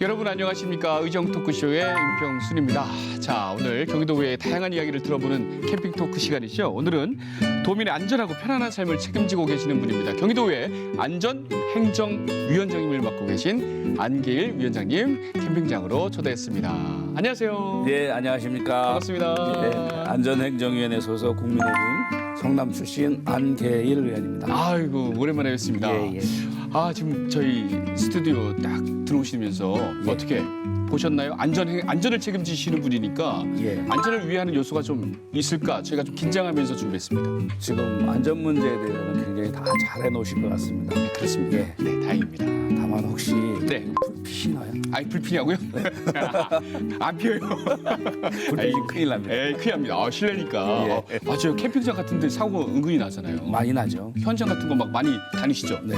여러분 안녕하십니까. 의정 토크쇼의 임평순입니다. 자, 오늘 경기도 외의 다양한 이야기를 들어보는 캠핑 토크 시간이죠. 오늘은 도민의 안전하고 편안한 삶을 책임지고 계시는 분입니다. 경기도 외 안전행정위원장님을 맡고 계신 안계일 위원장님 캠핑장으로 초대했습니다. 안녕하세요. 네, 안녕하십니까. 반갑습니다. 네, 안전행정위원회 소속 국민의힘 성남 출신 안계일 의원입니다. 아이고 오랜만에 뵙습니다. 예. 아, 지금 저희 스튜디오 딱 들어오시면서 어떻게 보셨나요? 안전을 책임지시는 분이니까 예. 안전을 위하는 요소가 좀 있을까? 저희가 좀 긴장하면서 준비했습니다. 지금 안전 문제에 대해서는 굉장히 다 잘해 놓으신 것 같습니다. 네, 그렇습니다. 예. 네, 다행입니다. 다만 혹시 네. 피시나요? 아이, 불피냐고요? 안 피해요. 불피 큰일 납니다. 에이, 큰일 납니다. 아, 실내니까. 예. 맞아요. 캠핑장 같은 데 사고 은근히 나잖아요. 많이 나죠. 현장 같은 거 막 많이 다니시죠? 네,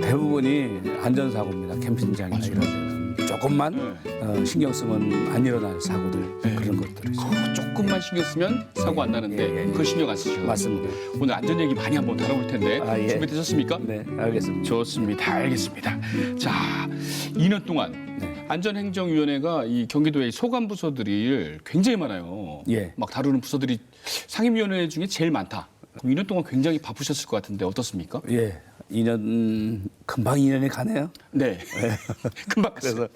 대부분이 안전사고입니다. 캠핑장이나 맞아요. 이런 데는. 조금만 네. 신경 쓰면 안 일어날 사고들 네. 그런 것들이죠. 조금만 신경 쓰면 사고 안 나는데 예. 그걸 신경 안 쓰시죠? 맞습니다. 오늘 안전 얘기 많이 한번 다뤄볼 텐데 아, 예. 준비되셨습니까? 네, 알겠습니다. 좋습니다. 알겠습니다. 자, 2년 동안 네. 안전행정위원회가 이 경기도의 소관 부서들이 굉장히 많아요. 예. 막 다루는 부서들이 상임위원회 중에 제일 많다. 그럼 2년 동안 굉장히 바쁘셨을 것 같은데 어떻습니까? 예, 2년 금방 2년이 가네요. 네. 금방 갔어요. 그래서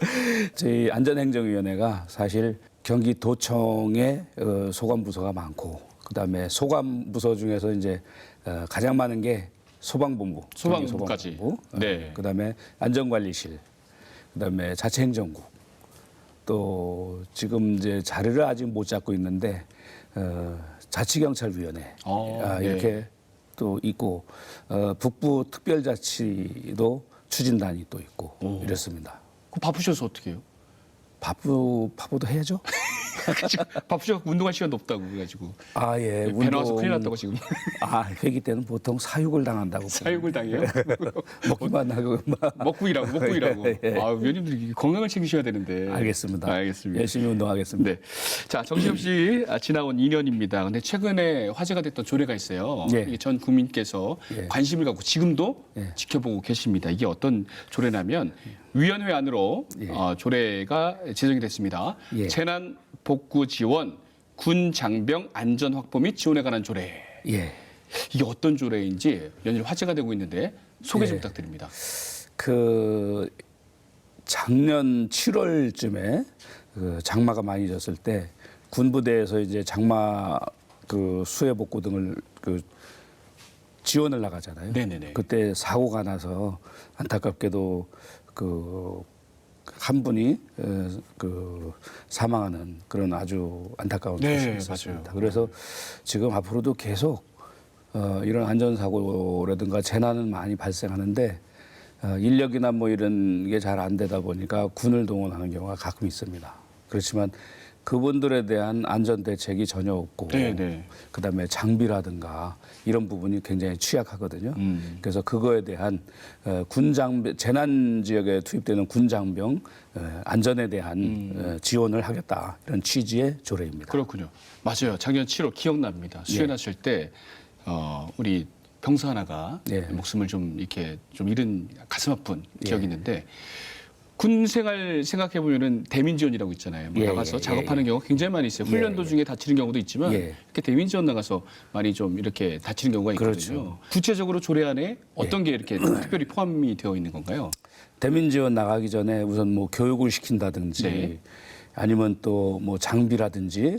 저희 안전행정위원회가 사실 경기도청에 소관부서가 많고 그다음에 소관부서 중에서 이제 가장 많은 게 소방본부, 소방부까지. 소방본부, 네. 그다음에 안전관리실, 그다음에 자치행정국, 또 지금 이제 자리를 아직 못 잡고 있는데 자치경찰위원회 네. 이렇게 또 있고 북부 특별자치도 추진단이 또 있고 이렇습니다. 그 바쁘셔서 어떻게 해요? 바쁘도 해야죠. 바쁘셔서 운동할 시간도 없다고 그래가지고. 아, 예. 배 나와서 큰일 났다고 지금. 회기 때는 보통 사육을 당한다고. 사육을 당해요? 먹기만 하고. 먹고 일하고. 예. 아, 위원님들이 건강을 챙기셔야 되는데. 알겠습니다. 알겠습니다. 열심히 운동하겠습니다. 네. 자, 정신없이 지나온 2년입니다. 근데 최근에 화제가 됐던 조례가 있어요. 예. 이게 전 국민께서 예. 관심을 갖고 지금도 예. 지켜보고 계십니다. 이게 어떤 조례냐면 위원회 안으로 예. 조례가 제정이 됐습니다. 예. 재난 복구 지원 군 장병 안전 확보 및 지원에 관한 조례. 예. 이게 어떤 조례인지 연일 화제가 되고 있는데 소개 좀 예. 부탁드립니다. 작년 7월쯤에 장마가 많이 졌을 때 군부대에서 이제 장마 수해 복구 등을 지원을 나가잖아요. 네네네. 그때 사고가 나서 안타깝게도 한 분이 사망하는 그런 아주 안타까운 네, 소식이 있었습니다. 맞아요. 그래서 지금 앞으로도 계속 이런 안전사고라든가 재난은 많이 발생하는데 인력이나 뭐 이런 게 잘 안 되다 보니까 군을 동원하는 경우가 가끔 있습니다. 그렇지만 그분들에 대한 안전 대책이 전혀 없고 네. 그다음에 장비라든가 이런 부분이 굉장히 취약하거든요. 그래서 그거에 대한 재난 지역에 투입되는 군장병 안전에 대한 지원을 하겠다 이런 취지의 조례입니다. 그렇군요. 맞아요. 작년 7월 기억납니다. 수해 났을 때 우리 병사 하나가 예. 목숨을 좀 이렇게 좀 잃은 가슴 아픈 기억이 있는데 군 생활 생각해 보면은 대민 지원이라고 있잖아요. 뭐 예, 나가서 예, 작업하는 경우가 굉장히 많이 있어요. 훈련도 중에 다치는 경우도 있지만 예. 이렇게 대민 지원 나가서 많이 좀 이렇게 다치는 경우가 있거든요. 그렇죠. 구체적으로 조례 안에 어떤 게 이렇게 특별히 포함이 되어 있는 건가요? 대민 지원 나가기 전에 우선 뭐 교육을 시킨다든지 네. 아니면 또 뭐 장비라든지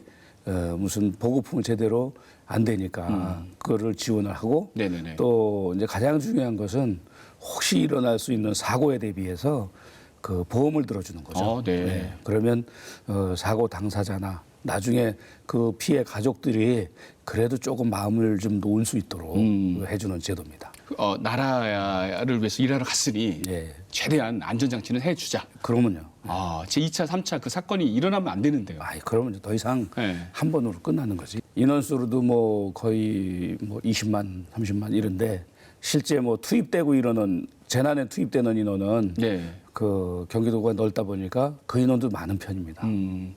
무슨 보급품을 제대로 안 되니까 그거를 지원을 하고 네네네. 또 이제 가장 중요한 것은 혹시 일어날 수 있는 사고에 대비해서 보험을 들어주는 거죠. 네. 그러면 사고 당사자나 나중에 그 피해 가족들이 그래도 조금 마음을 좀 놓을 수 있도록 해주는 제도입니다. 나라를 위해서 일하러 갔으니 예. 최대한 안전장치는 해주자. 그러면요. 제2차, 3차 그 사건이 일어나면 안 되는데요. 그러면 이제 더 이상 네. 한 번으로 끝나는 거지. 인원수로도 뭐 거의 뭐 20만, 30만 이런데 실제 뭐 투입되고 이러는 재난에 투입되는 인원은 네. 그 경기도가 넓다 보니까 그 인원도 많은 편입니다.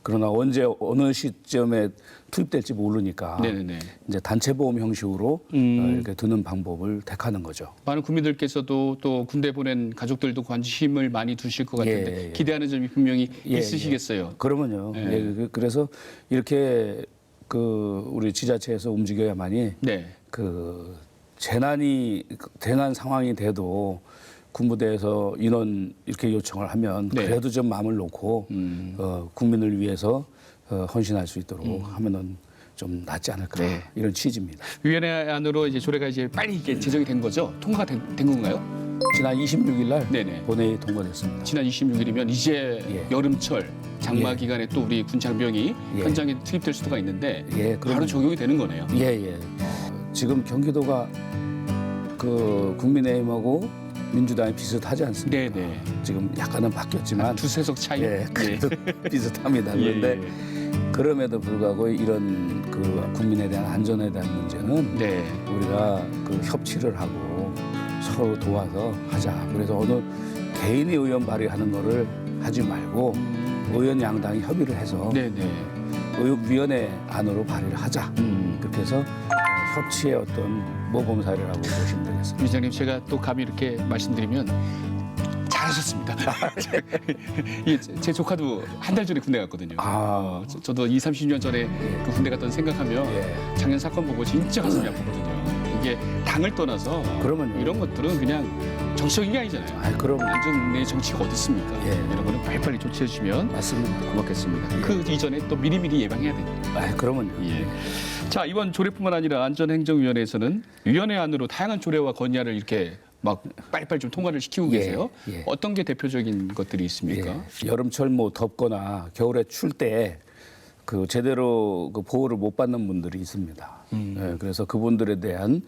그러나 언제 어느 시점에 투입될지 모르니까 네네네. 이제 단체 보험 형식으로 이렇게 드는 방법을 택하는 거죠. 많은 국민들께서도 또 군대 보낸 가족들도 관심을 많이 두실 것 같은데 예, 예. 기대하는 점이 분명히 예, 있으시겠어요. 그러면요. 예. 예, 그래서 이렇게 그 우리 지자체에서 움직여야만이 네. 그 재난 상황이 돼도 군부대에서 인원 이렇게 요청을 하면 네. 그래도 좀 마음을 놓고 국민을 위해서 헌신할 수 있도록 하면은 좀 낫지 않을까 네. 이런 취지입니다. 위원회 안으로 이제 조례가 이제 빨리 이게 제정이 된 거죠? 통과가 된 건가요? 지난 26일 날 네네. 본회의 통과됐습니다. 지난 26일이면 이제 예. 여름철 장마 예. 기간에 또 우리 군 장병이 예. 현장에 투입될 수가 있는데 예, 바로 그럼요. 적용이 되는 거네요. 예. 지금 경기도가 그 국민의힘하고 민주당이 비슷하지 않습니까? 네네. 지금 약간은 바뀌었지만 두세 석 차이. 예, 그래도 비슷합니다. 예, 그런데 예. 그럼에도 불구하고 이런 그 국민에 대한 안전에 대한 문제는 네. 우리가 그 협치를 하고 서로 도와서 하자. 그래서 어느 개인이 의원 발의하는 거를 하지 말고 의원 양당이 협의를 해서 네네. 의원위원회 안으로 발의를 하자. 그렇게 해서 협치의 어떤 모범 사례라고 보시면 되겠습니다. 위원장님 제가 또 감히 이렇게 말씀드리면 잘하셨습니다. 제 조카도 한 달 전에 군대 갔거든요. 아. 저도 20, 30년 전에 그 군대 갔던 생각하면 예. 작년 사건 보고 진짜 가슴이 아프거든요. 이게 당을 떠나서 그러면요. 이런 것들은 그냥 정치적인 게 아니잖아요. 아, 그럼 안전의 정치가 어디 있습니까? 예. 이런 거는 빨리빨리 조치해 주시면 맞습니다. 고맙겠습니다. 예. 그 이전에 또 미리미리 예방해야 됩니다. 아, 그러면요. 예. 자, 이번 조례뿐만 아니라 안전행정위원회에서는 위원회 안으로 다양한 조례와 건의안을 이렇게 막 빨리빨리 좀 통과를 시키고 예, 계세요. 예. 어떤 게 대표적인 것들이 있습니까? 예. 여름철 뭐 덥거나 겨울에 출 때 그 제대로 그 보호를 못 받는 분들이 있습니다. 예, 그래서 그분들에 대한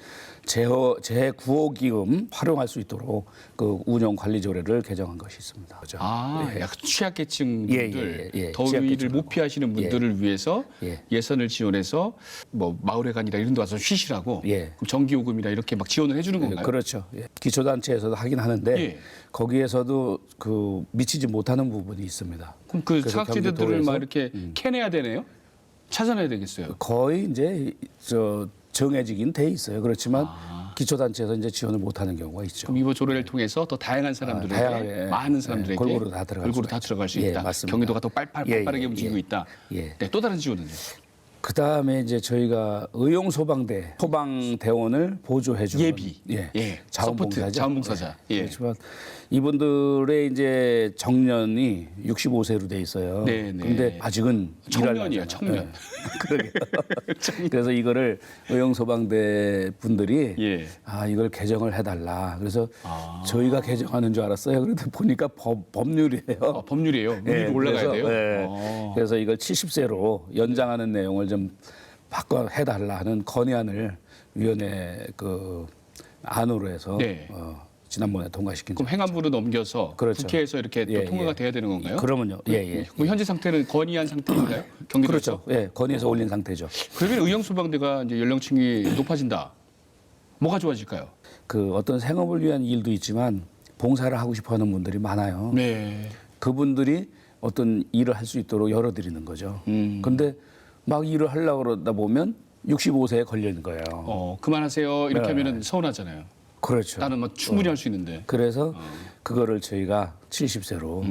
재해 구호기금 활용할 수 있도록 그 운영 관리 조례를 개정한 것이 있습니다. 그죠? 아, 약간 취약계층들, 예. 더위를 취약계층하고. 못 피하시는 분들을 위해서 예. 예산을 지원해서 뭐 마을회관이나 이런 데 와서 쉬시라고 예. 그럼 전기요금이나 이렇게 막 지원을 해주는 건가요? 그렇죠. 예. 기초단체에서도 하긴 하는데 예. 거기에서도 그 미치지 못하는 부분이 있습니다. 그럼 그 그래서 사각지대들을 막 경기도에서 이렇게 캐내야 되네요? 찾아내야 되겠어요. 거의 이제 저 정해지긴 돼 있어요. 그렇지만 기초단체에서 이제 지원을 못하는 경우가 있죠. 그럼 이번 조례를 통해서 더 다양한 사람들에게 다양하게, 많은 사람들에게 골고루 다 들어갈 수 수 있다. 있다. 예, 맞습니다. 경기도가 더 예, 빠르게 예, 움직이고 예. 있다. 예. 네, 또 다른 지원은요? 그 다음에 이제 저희가 의용소방대 소방대원을 보조해주는 예비. 예. 예. 자원봉사자. 서포트, 자원봉사자. 예. 그렇지만 이분들의 이제 정년이 65세로 돼 있어요. 네, 네. 그런데 아직은 청년이에요, 일하려잖아요. 청년. 예. 그러게요. 그래서 이거를 의용소방대 분들이 예. 이걸 개정을 해달라. 그래서 아. 저희가 개정하는 줄 알았어요. 그런데 보니까 법률이에요. 법률이에요. 위로 예, 올라가야 돼요. 그래서 이걸 70세로 연장하는 내용을 좀 바꿔 해달라 하는 건의안을 위원회 그 안으로 해서 네. 지난번에 통과시킨 그럼 행안부로 넘겨서 그렇죠. 국회에서 이렇게 또 예, 통과가 예. 돼야 되는 건가요? 그러면요. 예. 그럼 현재 상태는 건의한 상태인가요? 경기도에서? 그렇죠. 예, 건의해서 올린 상태죠. 그러면 의용소방대가 이제 연령층이 높아진다. 뭐가 좋아질까요? 그 어떤 생업을 위한 일도 있지만 봉사를 하고 싶어하는 분들이 많아요. 네. 그분들이 어떤 일을 할 수 있도록 열어드리는 거죠. 그런데 막 일을 하려고 그러다 보면 65세에 걸리는 거예요. 그만하세요. 이렇게 네. 하면은 서운하잖아요. 그렇죠. 나는 뭐 충분히 할 수 있는데. 그래서 그거를 저희가 70세로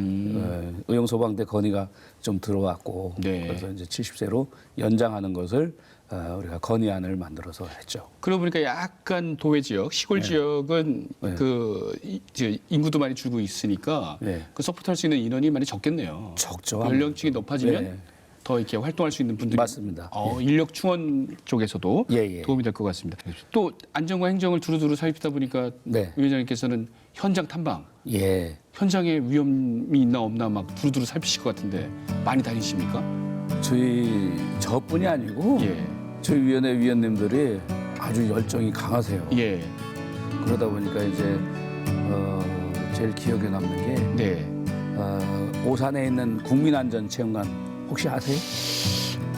의용소방대 건의가 좀 들어왔고 네. 그래서 이제 70세로 연장하는 것을 우리가 건의안을 만들어서 했죠. 그러고 보니까 약간 도외 지역, 시골 지역은 네. 이제 인구도 많이 줄고 있으니까 네. 그 서포트할 수 있는 인원이 많이 적겠네요. 적죠. 연령층이 높아지면 네. 더 이렇게 활동할 수 있는 분들이 맞습니다. 인력 충원 쪽에서도 예. 도움이 될 것 같습니다. 또 안전과 행정을 두루두루 살피다 보니까 네. 위원장님께서는 현장 탐방, 예. 현장에 위험이 있나 없나 막 두루두루 살피실 것 같은데 많이 다니십니까? 저뿐이 아니고 예. 저희 위원회 위원님들이 아주 열정이 강하세요. 예. 그러다 보니까 이제 제일 기억에 남는 게 네. 오산에 있는 국민안전체험관 혹시 아세요?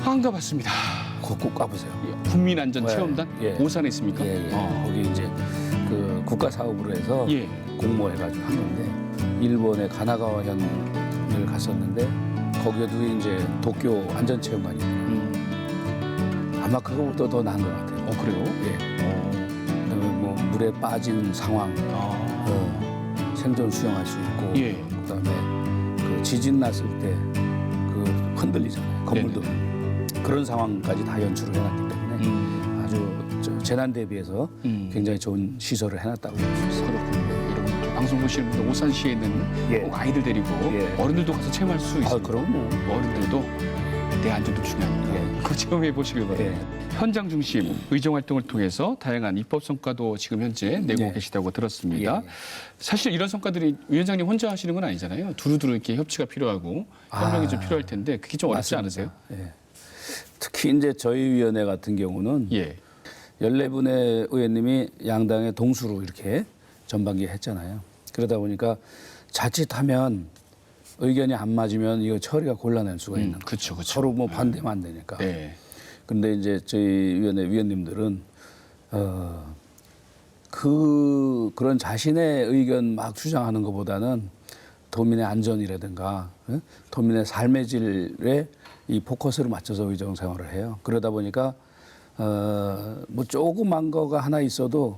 안 가봤습니다. 꼭 가보세요. 국민안전체험단 예. 오산에 있습니까? 예. 거기 이제 그 국가 사업으로 해서 예. 공모해가지고 한 건데 일본의 가나가와현을 갔었는데 거기에도 이제 도쿄 안전체험관이 있더라고요. 아마 그거보다 더 나은 것 같아요. 그래요? 예. 그다음에 뭐 물에 빠진 상황, 생존 수영할 수 있고, 예. 그다음에 그 지진 났을 때 그 흔들리잖아요. 건물도 그런 상황까지 다 연출을 해놨기 때문에 아주 재난 대비해서 굉장히 좋은 시설을 해놨다고 볼 수 있어요. 그렇군요. 여러분 방송 보시는 분들 오산시에 있는 예. 꼭 아이들 데리고 예. 어른들도 가서 체험할 수 있어요. 그럼요. 어른들도 내 안전도 중요합니다. 예. 그거 체험해 보시길 바랍니다. 현장 중심 의정 활동을 통해서 다양한 입법 성과도 지금 현재 내고 예. 계시다고 들었습니다. 예. 사실 이런 성과들이 위원장님 혼자 하시는 건 아니잖아요. 두루두루 이렇게 협치가 필요하고 협력이 좀 필요할 텐데 그게 좀 어렵지 않으세요? 예. 특히 이제 저희 위원회 같은 경우는 예. 14분의 의원님이 양당의 동수로 이렇게 전반기에 했잖아요. 그러다 보니까 자칫하면 의견이 안 맞으면 이거 처리가 곤란할 수가 있는 거죠. 그렇죠, 그렇죠. 서로 뭐 반대면 안 되니까. 네. 그런데 이제 저희 위원회 위원님들은 그런 자신의 의견 막 주장하는 것보다는 도민의 안전이라든가 도민의 삶의 질에 이 포커스를 맞춰서 의정 생활을 해요. 그러다 보니까 뭐 조그만 거가 하나 있어도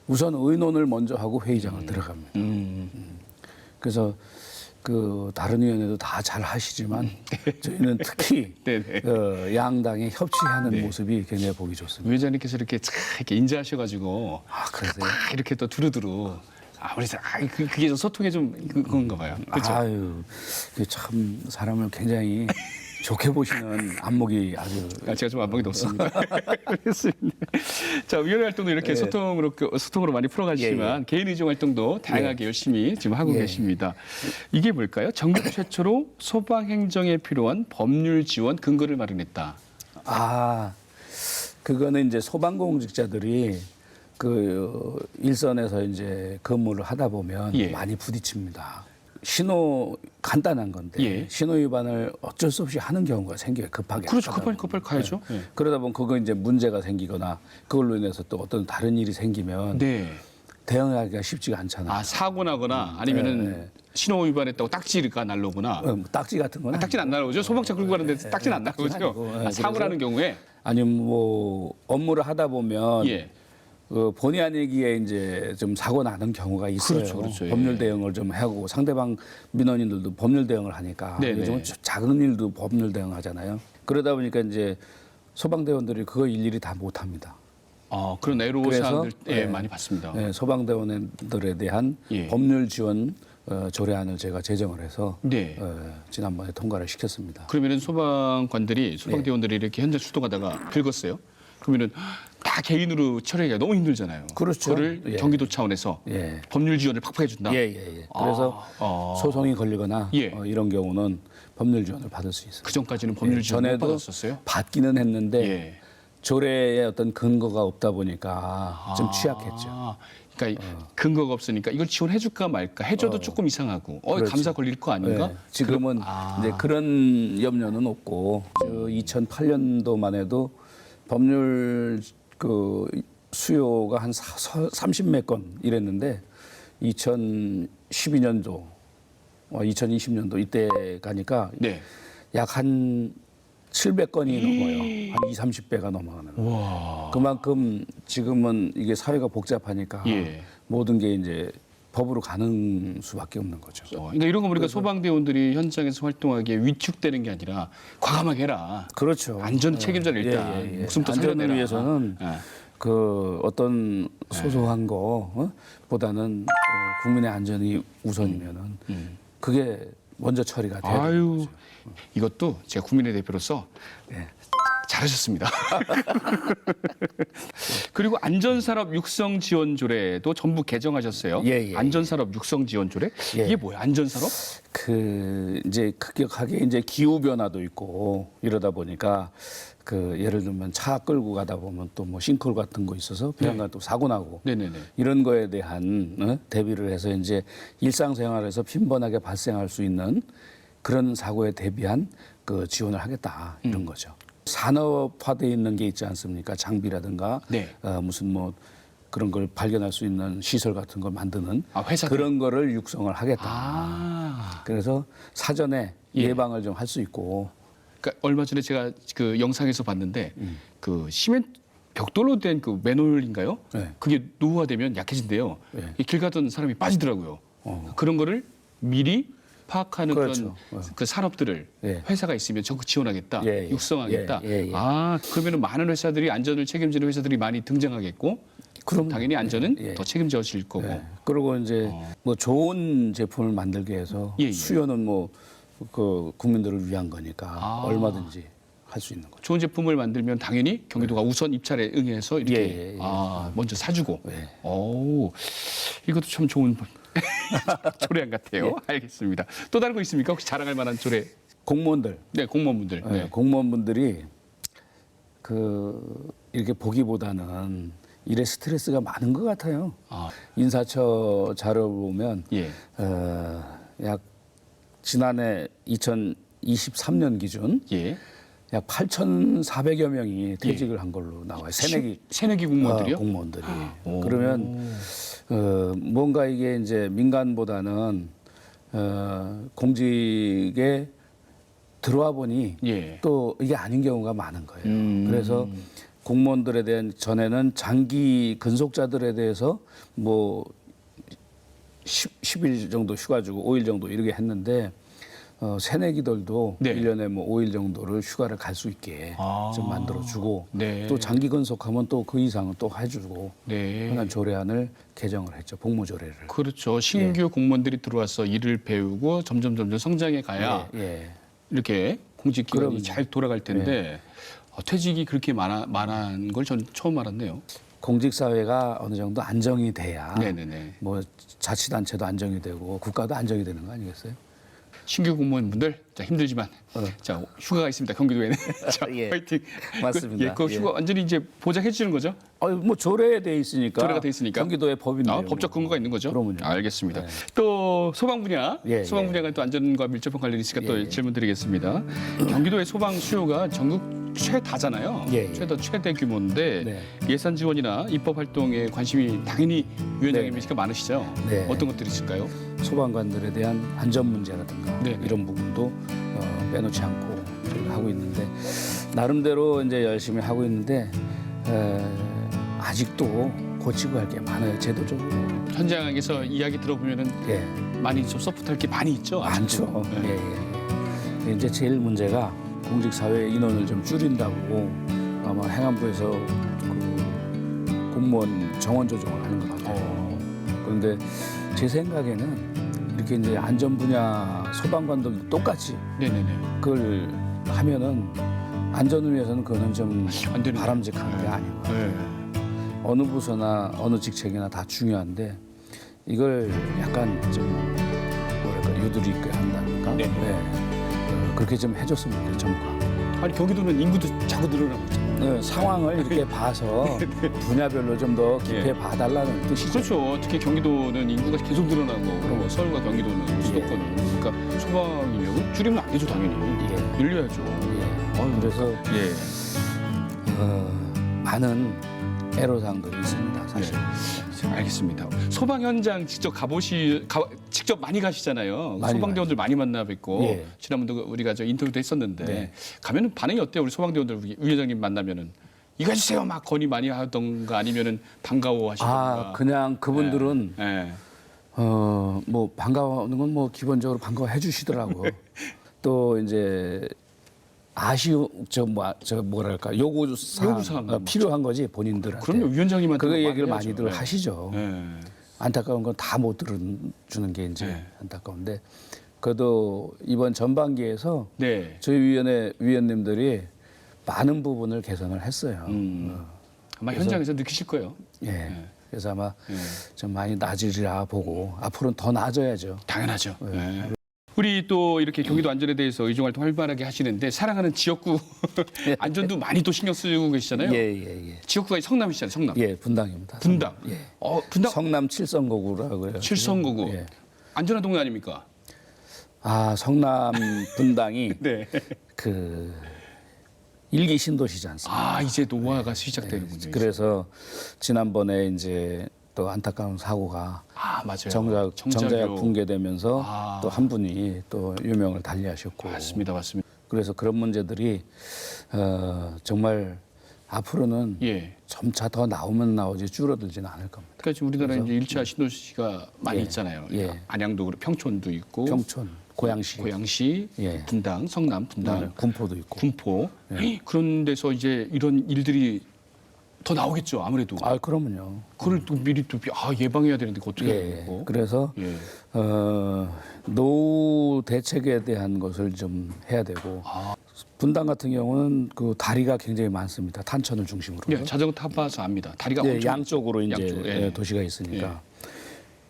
우선 의논을 먼저 하고 회의장을 들어갑니다. 그래서 그 다른 위원회도 다 잘 하시지만 저희는 특히 네네. 양당의 협치하는 모습이 굉장히 보기 좋습니다. 위원장님께서 이렇게 쫙 이렇게 인자하셔가지고 그러세요? 이렇게 또 두루두루 그래서 그게 좀 소통에 좀 그건가 봐요. 그렇죠? 아유, 그게 참 사람을 굉장히 좋게 보시는 안목이 아주. 제가 좀 안목이 높습니다. 그렇습니다. 자, 위원회 활동도 이렇게 소통으로 많이 풀어가시지만 개인 의정 활동도 다양하게 열심히 지금 하고 계십니다. 이게 뭘까요? 전국 최초로 소방 행정에 필요한 법률 지원 근거를 마련했다. 그거는 이제 소방공직자들이 그 일선에서 이제 근무를 하다 보면 많이 부딪힙니다. 신호 간단한 건데 신호 위반을 어쩔 수 없이 하는 경우가 생겨요. 급하게. 그렇죠. 급하게 가야죠. 네. 그러다 보면 그거 이제 문제가 생기거나 그걸로 인해서 또 어떤 다른 일이 생기면 대응하기가 쉽지가 않잖아요. 사고 나거나 아니면은 신호 위반했다고 딱지가 날라오거나. 딱지 같은 거는 딱지는 안 날라오죠. 소방차 끌고 가는데 딱지는 안 날라오죠. 사고 나는 경우에. 아니면 뭐 업무를 하다 보면 본의 아니기에 이제 좀 사고 나는 경우가 있어요. 그렇죠. 법률 대응을 좀 하고 상대방 민원인들도 법률 대응을 하니까 요즘은 작은 일도 법률 대응하잖아요. 그러다 보니까 이제 소방대원들이 그거 일일이 다 못합니다. 그런 애로 사안들 많이 봤습니다. 소방대원들에 대한 법률 지원 조례안을 제가 제정을 해서 지난번에 통과를 시켰습니다. 그러면은 소방대원들이 이렇게 현장 출동하다가 긁었어요. 그러면은 다 개인으로 처리하기가 너무 힘들잖아요. 그렇죠. 그거를 경기도 차원에서 법률 지원을 팍팍 해준다. 그래서 소송이 걸리거나 이런 경우는 법률 지원을 받을 수 있어요. 그 전까지는 법률 지원 못 받았었어요? 받기는 했는데 조례에 어떤 근거가 없다 보니까 좀 취약했죠. 그러니까 근거가 없으니까 이걸 지원해줄까 말까 해줘도 조금 이상하고 감사 걸릴 거 아닌가? 지금은 이제 그런 염려는 없고 2008년도만 해도 법률 그 수요가 한 30몇 건 이랬는데 2012년도, 2020년도 이때 가니까 약 한 700건이 넘어요. 한 20, 30배가 넘어가는. 그만큼 지금은 이게 사회가 복잡하니까 모든 게 이제 법으로 가는 수밖에 없는 거죠. 그러니까 이런 거 보니까 소방대원들이 현장에서 활동하기에 위축되는 게 아니라 과감하게 해라. 그렇죠. 안전 책임자를 일단 목숨부터 살려내라. 안전을 위해서는 그 어떤 소소한 거 보다는 국민의 안전이 우선이면은 그게 먼저 처리가 돼야 되는 거죠. 이것도 제가 국민의 대표로서 잘하셨습니다. 그리고 안전산업 육성 지원 조례도 전부 개정하셨어요. 안전산업 육성 지원 조례? 이게 뭐예요? 안전산업? 그 이제 급격하게 이제 기후 변화도 있고 이러다 보니까 그 예를 들면 차 끌고 가다 보면 또 뭐 싱크홀 같은 거 있어서 배양간 또 사고 나고 이런 거에 대한 대비를 해서 이제 일상생활에서 빈번하게 발생할 수 있는 그런 사고에 대비한 그 지원을 하겠다 이런 거죠. 산업화돼 있는 게 있지 않습니까? 장비라든가 무슨 뭐 그런 걸 발견할 수 있는 시설 같은 걸 만드는 회사들. 그런 거를 육성을 하겠다. 그래서 사전에 예. 예방을 좀 할 수 있고. 그러니까 얼마 전에 제가 그 영상에서 봤는데 그 시멘 벽돌로 된 그 맨홀인가요? 네. 그게 노후화되면 약해진대요. 네. 길 가던 사람이 빠지더라고요. 그런 거를 미리 파악하는 그렇죠. 그런 그 산업들을 예. 회사가 있으면 적극 지원하겠다, 예, 예. 육성하겠다. 예, 예. 그러면 많은 회사들이 안전을 책임지는 회사들이 많이 등장하겠고, 그럼 당연히 안전은 예. 더 책임져질 거고. 네. 그리고 이제 뭐 좋은 제품을 만들게 해서 예, 예. 수요는 뭐 그 국민들을 위한 거니까 얼마든지 할 수 있는 거죠. 좋은 제품을 만들면 당연히 경기도가 우선 입찰에 응해서 이렇게 예, 예. 먼저 사주고. 예. 오, 이것도 참 좋은 조례안 같아요. 예. 알겠습니다. 또 다른 거 있습니까? 혹시 자랑할 만한 조례? 공무원들, 네, 공무원분들. 네, 네. 공무원분들이 그 이렇게 보기보다는 일에 스트레스가 많은 것 같아요. 아, 인사처 자료 보면 예. 약 지난해 2023년 기준 예. 약 8,400여 명이 퇴직을 한 걸로 나와요. 새내기 공무원들이요? 공무원들이. 오. 그러면 뭔가 이게 이제 민간보다는 공직에 들어와 보니 예. 또 이게 아닌 경우가 많은 거예요. 그래서 공무원들에 대한 전에는 장기 근속자들에 대해서 뭐 10일 정도 휴가 주고 5일 정도 이렇게 했는데 새내기들도 네. 1년에 뭐 5일 정도를 휴가를 갈 수 있게 좀 만들어주고 네. 또 장기 근속하면 또 그 이상은 또 해주고 네. 그런 조례안을 개정을 했죠. 복무조례를. 그렇죠. 신규 공무원들이 들어와서 일을 배우고 점점 성장해 가야 예. 이렇게 공직 기관이 그럼요. 잘 돌아갈 텐데 퇴직이 그렇게 많은 걸 전 처음 알았네요. 공직사회가 어느 정도 안정이 돼야 네네네. 뭐 자치단체도 안정이 되고 국가도 안정이 되는 거 아니겠어요? 신규 공무원분들 자, 힘들지만 자 휴가가 있습니다. 경기도에는 자, 예. 화이팅. 맞습니다. 그 휴가 완전히 이제 보장해 주는 거죠? 뭐 조례에 돼 있으니까. 조례가 돼 있으니까. 경기도의 법인데요. 법적 근거가 있는 거죠? 그럼요. 알겠습니다. 네. 또 소방 분야, 예, 소방 예. 분야가 또 안전과 밀접한 관련이 있으니까 또 예, 예. 질문드리겠습니다. 경기도의 소방 수요가 전국 최다잖아요. 예, 예. 최대 규모인데 네. 예산 지원이나 입법 활동에 관심이 당연히 위원장님 씨가 많으시죠? 네. 어떤 것들이 있을까요? 소방관들에 대한 안전 문제라든가 네. 이런 부분도 빼놓지 않고 저희가 하고 있는데 나름대로 이제 열심히 하고 있는데 아직도 고치고 할 게 많아요. 제도적으로. 현장에서 이야기 들어보면은 예. 많이 좀 서포트할 게 많이 있죠. 아직도. 많죠. 네. 예. 이제 제일 문제가 공직사회 인원을 좀 줄인다고 아마 행안부에서 그 공무원 정원 조정을 하는 것 같아요. 그런데 제 생각에는 이렇게 이제 안전 분야 소방관들도 똑같이 네네네. 그걸 하면은 안전을 위해서는 그거는 좀 안 되는 바람직한 게 아니고 네. 어느 부서나 어느 직책이나 다 중요한데 이걸 약간 좀 뭐랄까 유도리 있게 한다든가 네. 그렇게 좀 해줬으면 좋겠어요. 정부가. 아니 경기도는 인구도 자꾸 늘어나고 있잖아요. 네, 상황을 이렇게 봐서 분야별로 좀 더 깊이 예. 봐달라는 뜻이죠. 그렇죠. 특히 경기도는 인구가 계속 늘어나고 그리고 서울과 경기도는 수도권은 그러니까 소방 인력은 줄이면 안 되죠 당연히 예. 늘려야죠. 예. 그래서 많은 애로사항들이 있습니다. 사실. 알겠습니다. 소방 현장 직접 직접 많이 가시잖아요. 많이 소방대원들 많이 만나 뵙고 예. 지난번도 우리가 저 인터뷰도 했었는데 네. 가면은 반응이 어때요? 우리 소방대원들 위원장님 만나면은 이거 해주세요 막 건의 많이 하던가 아니면은 반가워하시던가. 그냥 그분들은 예. 뭐 반가워하는 건 뭐 기본적으로 반가워해 주시더라고. 또 이제 뭐랄까 요구사항 필요한 거지 본인들한테. 그럼요 위원장님한테 그 얘기를 많이 많이들 해야죠. 하시죠. 예. 안타까운 건 다 못 들어주는 게 이제 네. 안타까운데 그래도 이번 전반기에서 네. 저희 위원님들이 많은 부분을 개선을 했어요. 아마 현장에서 느끼실 거예요. 예. 그래서 아마 예. 좀 많이 나아지리라 보고 앞으로는 더 나아져야죠. 당연하죠. 예. 우리 또 이렇게 경기도 안전에 대해서 의정활동 활발하게 하시는데 사랑하는 지역구 안전도 많이 또 신경 쓰고 계시잖아요. 예. 지역구가 성남이시잖아요. 성남. 예, 분당입니다. 분당. 예. 분당 성남 칠성거구라고요. 칠성거구. 예. 안전한 동네 아닙니까? 성남 분당이 네. 그 일기 신도시지 않습니까? 아, 이제 노화가 시작되는군요. 그래서 지난번에 이제 또 안타까운 사고가 아, 맞아요. 정자약 붕괴되면서 아. 또 한 분이 또 유명을 달리하셨고 맞습니다. 그래서 그런 문제들이 정말 앞으로는 예. 점차 더 나오면 나오지 줄어들지는 않을 겁니다. 그러니까 지금 우리나라에 이제 1차 신도시가 많이 예. 있잖아요. 예. 그러니까 안양도 그렇고 평촌도 있고 평촌, 고양시, 고양시, 예. 분당, 성남, 분당, 군포도 있고. 군포 예. 그런 데서 이제 이런 일들이 더 나오겠죠. 아무래도. 아, 그러면요. 그걸 또 미리 또 예방해야 되는데 그거 어떻게 해야 되고. 그래서 예. 노후 대책에 대한 것을 좀 해야 되고 분당 같은 경우는 그 다리가 굉장히 많습니다. 탄천을 중심으로. 예, 자전거 타봐서 압니다. 다리가 예, 엄청 양쪽으로 이제 양쪽, 예. 도시가 있으니까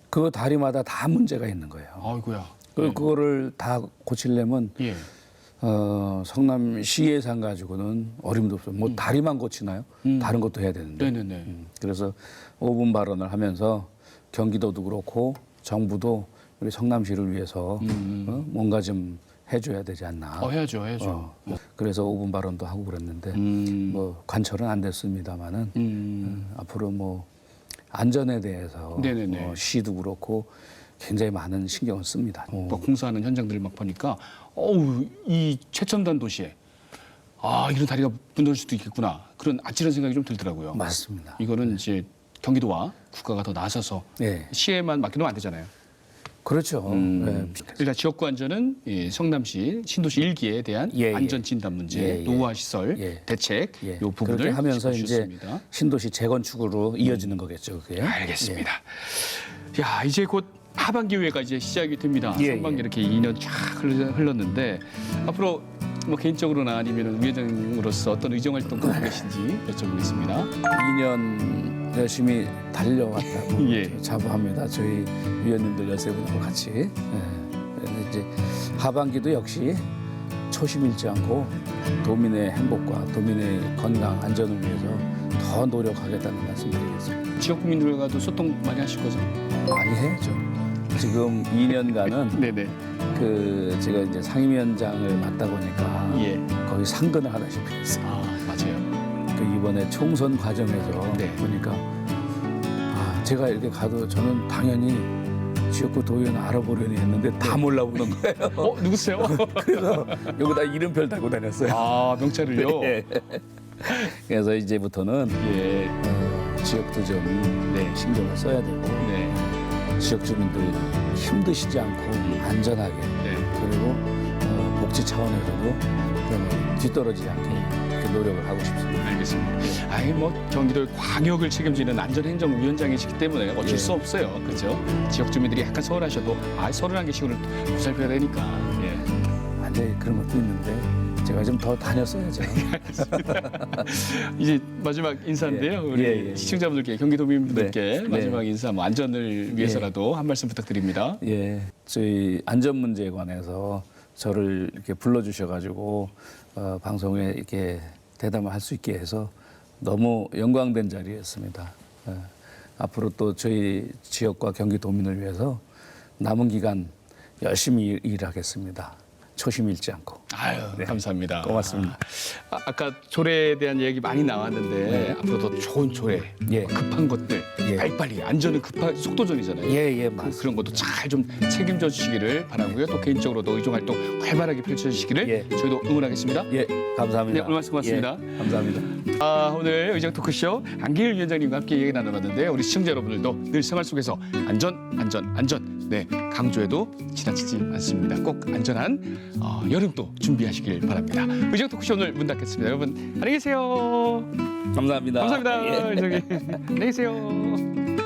그 다리마다 다 문제가 있는 거예요. 아이고야. 그거를 다 고치려면 예. 성남시 예산 가지고는 어림도 없어요. 뭐 다리만 고치나요? 다른 것도 해야 되는데. 네네네. 그래서 5분 발언을 하면서 경기도도 그렇고 정부도 우리 성남시를 위해서 뭔가 좀 해줘야 되지 않나. 해야죠. 그래서 5분 발언도 하고 그랬는데 뭐 관철은 안 됐습니다만은 앞으로 뭐 안전에 대해서 네네네. 시도 그렇고 굉장히 많은 신경을 씁니다. 막 공사하는 현장들을 막 보니까 이 최첨단 도시에 이런 다리가 무너질 수도 있겠구나. 그런 아찔한 생각이 좀 들더라고요. 맞습니다. 이거는 이제 경기도와 국가가 더 나서서 네. 시에만 맡기면 안 되잖아요. 그렇죠. 네. 일단 지역구 안전은 신동시 신도시 1기에 대한 예, 안전 진단 문제, 예. 노후화 시설 대책 이 부분을 그렇게 하면서 이제 짚어주셨습니다. 신도시 재건축으로 이어지는 거겠죠. 그게. 알겠습니다. 야, 이제 곧 하반기 회가 이제 시작이 됩니다. 예, 상반기 예. 이렇게 2년 쫙 흘렀는데 앞으로 뭐 개인적으로나 아니면 위원장으로서 어떤 의정 활동 하고 계신지 여쭤보겠습니다. 2년 열심히 달려왔다고 예. 자부합니다. 저희 위원님들 13분하고 같이. 그런데 이제 하반기도 역시 초심 잃지 않고 도민의 행복과 도민의 건강, 안전을 위해서 더 노력하겠다는 말씀드리겠습니다. 지역 국민들과도 소통 많이 하실 거죠? 많이 해야죠. 지금 2년간은 네네. 제가 이제 상임위원장을 맡다 보니까 예. 거의 상근을 하다시피 했어요. 맞아요. 이번에 총선 과정에서 네. 보니까 제가 이렇게 가도 저는 당연히 지역구 도의원 알아보려니 했는데 다 몰라보는 거예요. 누구세요? 그래서 여기다 이름표 달고 다녔어요. 명찰을요? 네. 그래서 이제부터는 예. 지역도 좀 네. 신경을 써야 되고 네. 지역 주민들 힘드시지 않고 안전하게 네. 그리고 복지 차원에서도 그러면 뒤떨어지지 않게 그렇게 노력을 하고 싶습니다. 알겠습니다. 경기도 광역을 책임지는 안전행정위원장이시기 때문에 어쩔 수 없어요. 그죠? 지역 주민들이 약간 서운하셔도 서운한 게 시골을 보살펴야 되니까. 예. 완전히 그런 것도 있는데 제가 좀 더 다녔어야죠. 이제 마지막 인사인데요. 우리 예. 시청자분들께 경기도민분들께 네. 마지막 인사, 뭐 안전을 위해서라도 한 말씀 부탁드립니다. 예, 저희 안전 문제에 관해서 저를 이렇게 불러주셔가지고 방송에 이렇게 대담을 할 수 있게 해서 너무 영광된 자리였습니다. 앞으로 또 저희 지역과 경기도민을 위해서 남은 기간 열심히 일하겠습니다. 초심 잃지 않고. 감사합니다. 고맙습니다. 아까 조례에 대한 얘기 많이 나왔는데 앞으로 더 좋은 조례, 예. 급한 것들 예. 빨리빨리 안전은 급한 속도전이잖아요. 예, 맞습니다. 그런 것도 잘 좀 책임져 주시기를 바라고요. 또 개인적으로도 의정 활동 활발하게 펼쳐 주시기를 예. 저희도 응원하겠습니다. 예, 감사합니다. 네, 오늘 말씀 고맙습니다. 예, 감사합니다. 오늘 의정 토크쇼 안길 위원장님과 함께 얘기 나눠봤는데요. 우리 시청자 여러분들도 늘 생활 속에서 안전 네, 강조해도 지나치지 않습니다. 꼭 안전한 여름도 준비하시길 바랍니다. 의정 토크쇼 오늘 문 닫겠습니다. 여러분 안녕히 계세요. 감사합니다. 감사합니다. 예. 의정님. 안녕히 계세요.